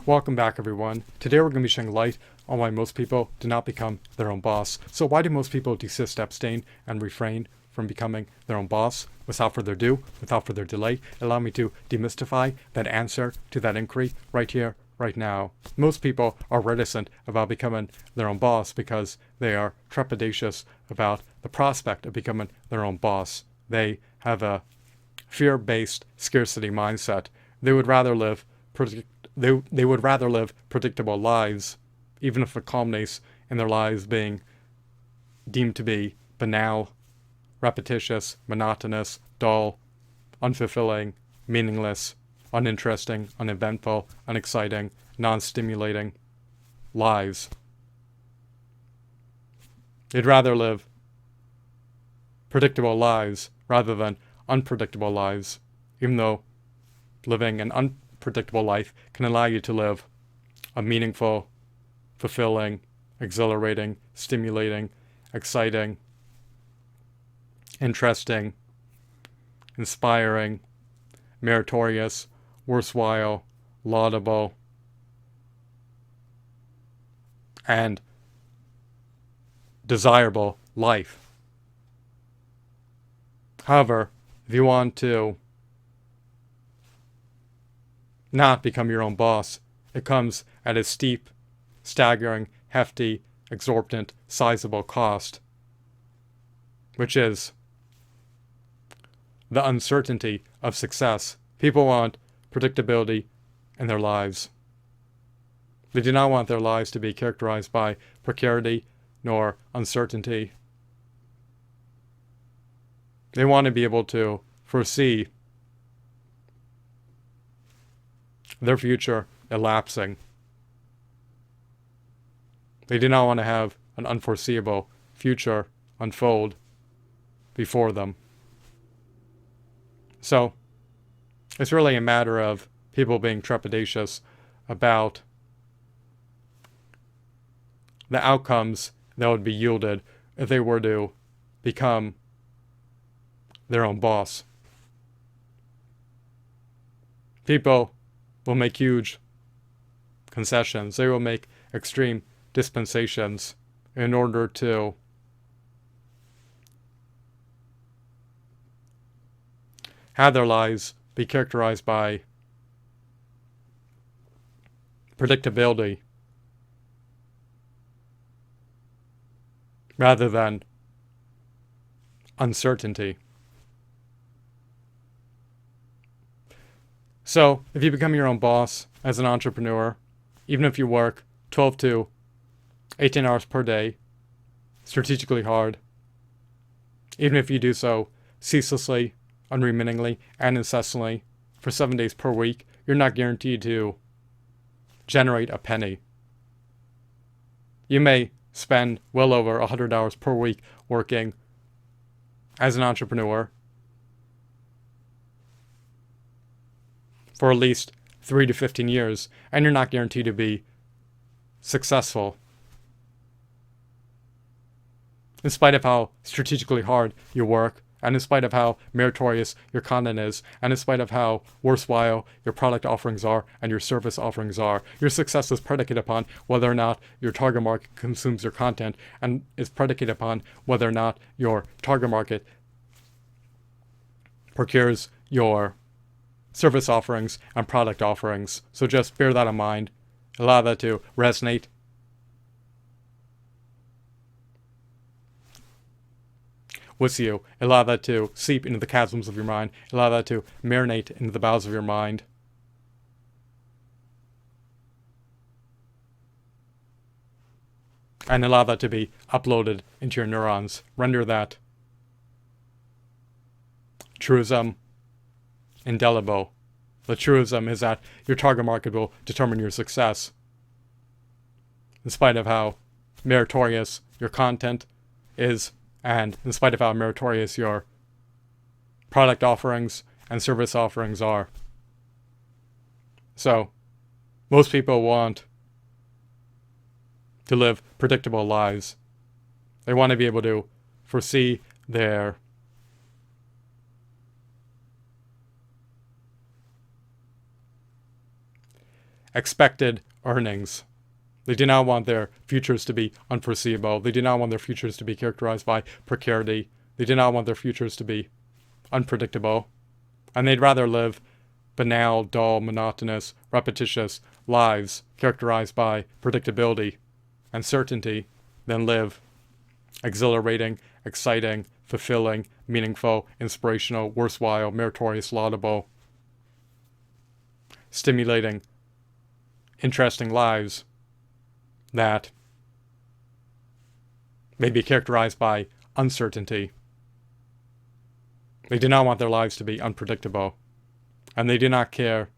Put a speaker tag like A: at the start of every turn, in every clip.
A: Welcome back, everyone. Today we're going to be shedding light on why most people do not become their own boss. So why do most people desist, abstain, and refrain from becoming their own boss? Without further ado, without further delay, allow me to demystify that answer to that inquiry right here, right now. Most people are reticent about becoming their own boss because they are trepidatious about the prospect of becoming their own boss. They have a fear-based scarcity mindset. They would rather live they would rather live predictable lives, even if it culminates in their lives being deemed to be banal, repetitious, monotonous, dull, unfulfilling, meaningless, uninteresting, uneventful, unexciting, non-stimulating lives. They'd rather live predictable lives rather than unpredictable lives, even though living an unpredictable life can allow you to live a meaningful, fulfilling, exhilarating, stimulating, exciting, interesting, inspiring, meritorious, worthwhile, laudable, and desirable life. However, if you want to not become your own boss, it comes at a steep, staggering, hefty, exorbitant, sizable cost, which is the uncertainty of success. People want predictability in their lives. They do not want their lives to be characterized by precarity nor uncertainty. They want to be able to foresee their future elapsing. They do not want to have an unforeseeable future unfold before them. So, it's really a matter of people being trepidatious about the outcomes that would be yielded if they were to become their own boss. People will make huge concessions. They will make extreme dispensations in order to have their lives be characterized by predictability rather than uncertainty. So, if you become your own boss as an entrepreneur, even if you work 12 to 18 hours per day, strategically hard, even if you do so ceaselessly, unremittingly, and incessantly for 7 days per week, you're not guaranteed to generate a penny. You may spend well over 100 hours per week working as an entrepreneur for at least 3 to 15 years, and you're not guaranteed to be successful. In spite of how strategically hard you work, and in spite of how meritorious your content is, and in spite of how worthwhile your product offerings are and your service offerings are, your success is predicated upon whether or not your target market consumes your content, and is predicated upon whether or not your target market procures your service offerings and product offerings. So just bear that in mind. Allow that to resonate. With you. Allow that to seep into the chasms of your mind. Allow that to marinate into the bowels of your mind. And allow that to be uploaded into your neurons. Render that truism indelible. The truism is that your target market will determine your success, in spite of how meritorious your content is, and in spite of how meritorious your product offerings and service offerings are. So, most people want to live predictable lives. They want to be able to foresee their expected earnings. They do not want their futures to be unforeseeable. They do not want their futures to be characterized by precarity. They do not want their futures to be unpredictable. And they'd rather live banal, dull, monotonous, repetitious lives characterized by predictability and certainty than live exhilarating, exciting, fulfilling, meaningful, inspirational, worthwhile, meritorious, laudable, stimulating, interesting lives that may be characterized by uncertainty. They do not want their lives to be unpredictable, and they do not care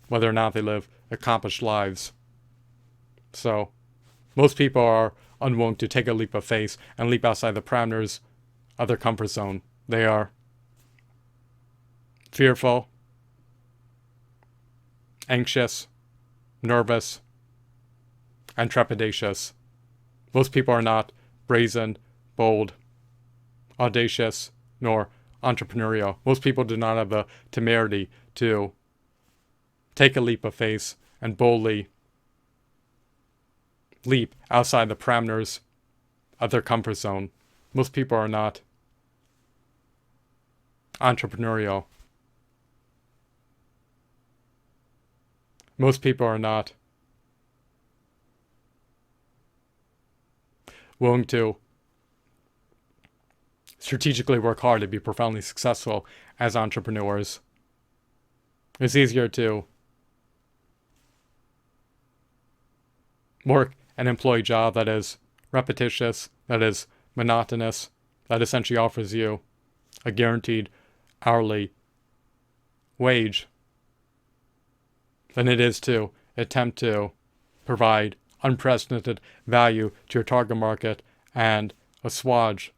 A: whether or not they live accomplished lives. So, most people are unwilling to take a leap of faith and leap outside the parameters of their comfort zone. They are fearful, anxious, nervous, and trepidatious. Most people are not brazen, bold, audacious, nor entrepreneurial. Most people do not have the temerity to take a leap of faith and boldly leap outside the parameters of their comfort zone. Most people are not entrepreneurial. Most people are not willing to strategically work hard to be profoundly successful as entrepreneurs. It's easier to work an employee job that is repetitious, that is monotonous, that essentially offers you a guaranteed hourly wage, than it is to attempt to provide unprecedented value to your target market and assuage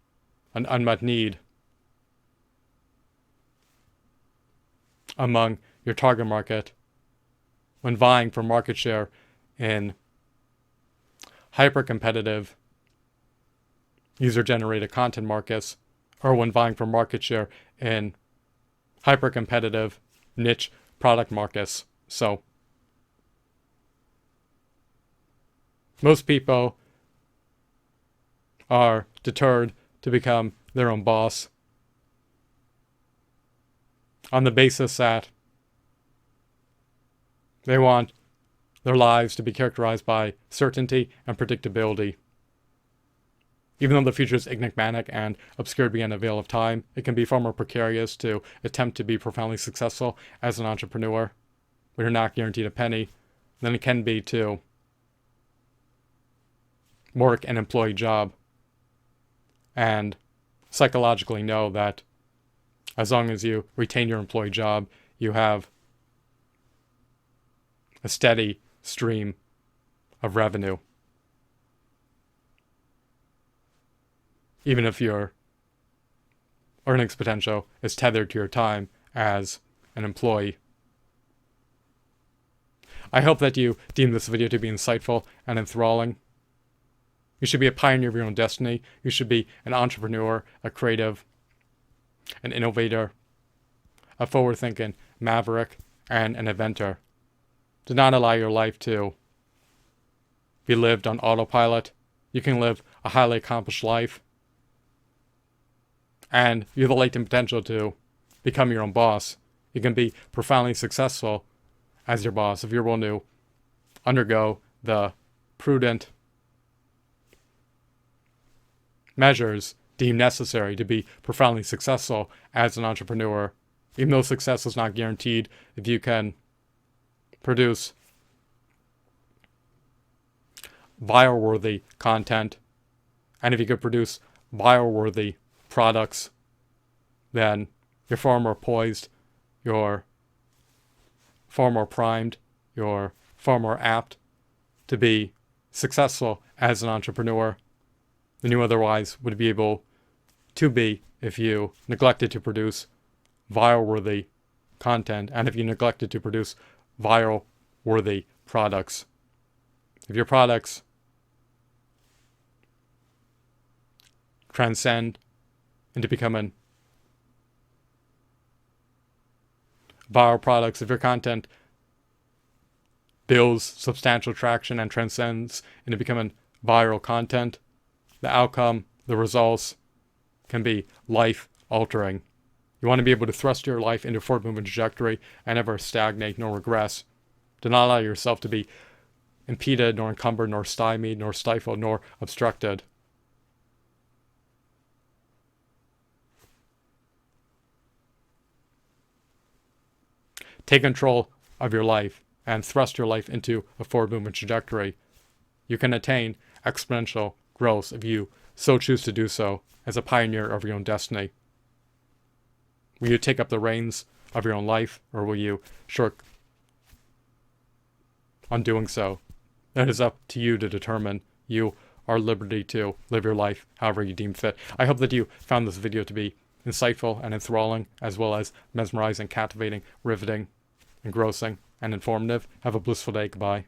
A: an unmet need among your target market when vying for market share in hyper-competitive user-generated content markets, or when vying for market share in hyper-competitive niche product markets. So, most people are deterred to become their own boss on the basis that they want their lives to be characterized by certainty and predictability. Even though the future is enigmatic and obscured beyond a veil of time, it can be far more precarious to attempt to be profoundly successful as an entrepreneur when you're not guaranteed a penny than it can be to work an employee job and psychologically know that as long as you retain your employee job, you have a steady stream of revenue. Even if your earnings potential is tethered to your time as an employee. I hope that you deem this video to be insightful and enthralling. You should be a pioneer of your own destiny. You should be an entrepreneur, a creative, an innovator, a forward-thinking maverick, and an inventor. Do not allow your life to be lived on autopilot. You can live a highly accomplished life, and you have the latent potential to become your own boss. You can be profoundly successful as your boss if you're willing to undergo the prudent measures deemed necessary to be profoundly successful as an entrepreneur. Even though success is not guaranteed, if you can produce viral-worthy content, and if you could produce viral-worthy products, then you're far more poised, you're far more primed, you're far more apt to be successful as an entrepreneur than you otherwise would be able to be if you neglected to produce viral-worthy content and if you neglected to produce viral-worthy products. If your products transcend into becoming viral products, if your content builds substantial traction and transcends into becoming viral content, the outcome, the results can be life altering. You want to be able to thrust your life into a forward moving trajectory and never stagnate nor regress. Do not allow yourself to be impeded, nor encumbered, nor stymied, nor stifled, nor obstructed. Take control of your life and thrust your life into a forward movement trajectory. You can attain exponential growth if you so choose to do so as a pioneer of your own destiny. Will you take up the reins of your own life, or will you shirk on doing so? It is up to you to determine. You are at liberty to live your life however you deem fit. I hope that you found this video to be insightful and enthralling, as well as mesmerizing, captivating, riveting, engrossing, and informative. Have a blissful day. Goodbye.